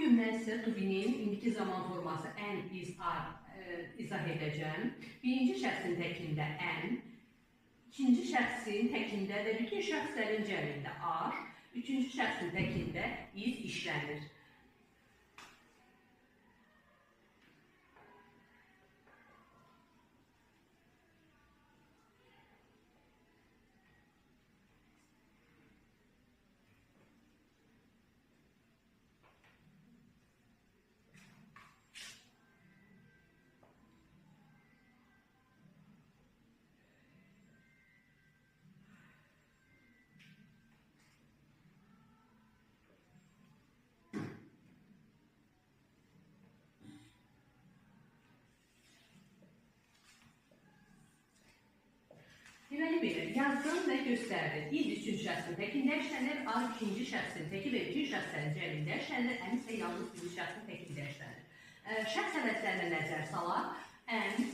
Bugün mən sizə to be-nin indiki zaman forması am, is, are izah edəcəm. Birinci şəxsin təkində am, ikinci şəxsin təkində və bütün şəxslərin cəmində are, üçüncü şəxsin təkində is işlənir. Deməli belə, yazdım və göstərdim. Is üçüncü şəxsin təkində işlənir, are ikinci şəxsin təki və bütün şəxslərin cəmində işlənir, am isə yalnız birinci şəxsin təkində işlənir. Şəxs əvəzlərinə nəzər salaq. Am,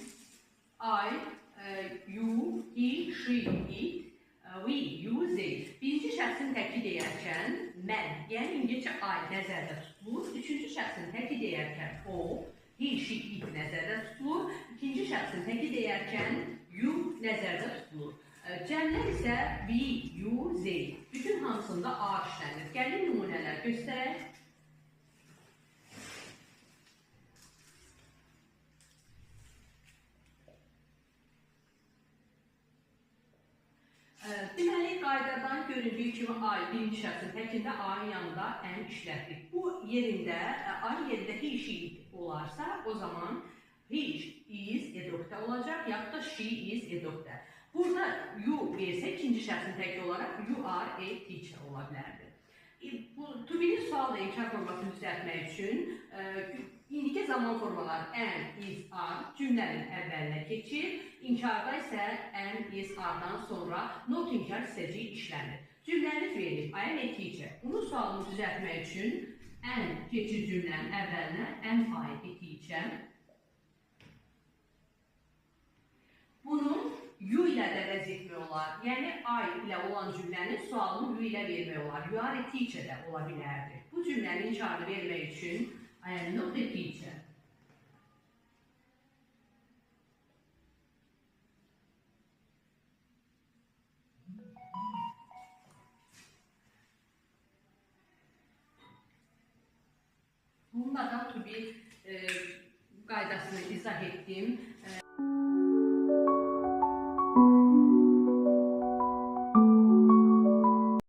I, you, he, she, it, we, you, they. Birinci şəxsin təki deyərkən mən, yəni İngilizcə I nəzərdə tutulur. Üçüncü şəxsin təki deyərkən o, he, she, it nəzərdə tutulur. İkinci şəxsin təki deyərkən you nəzərdə tutulur. Cəmlər isə we, you, they. Bütün hamısında are işlənir. Gəlin nümunələr göstərək. Deməli, qaydadan göründüyü kimi I birinci şəxsin təkində I-ın yanında am işlətdik. Bu yerində, I yerində he, she, it olarsa, o zaman he is edokta olacaq, yaxud da she is edokta. Burada you versə ikinci şəxsin təki olaraq you are a teacher ola bilərdi. Bu to be-nin sual və inkar formasını düzəltmək üçün indiki zaman formaları am, is, are cümlənin əvvəlinə keçir. İnkarda isə am, is, are-dan sonra not inkar hissəciyi işlənir. Cümləniz verilib, I am a teacher. Bunun sualını düzəltmək üçün am keçir cümlənin əvvəlinə, am I a teacher. Bunu you ilə də əvəz etmək olar. Yəni, I ilə olan cümlənin sualını you ilə vermək olar. You are a teacher də ola bilərdi. Bu cümlənin inkarını vermək üçün I am not a teacher. Bununla da to be qaydasını izah etdim.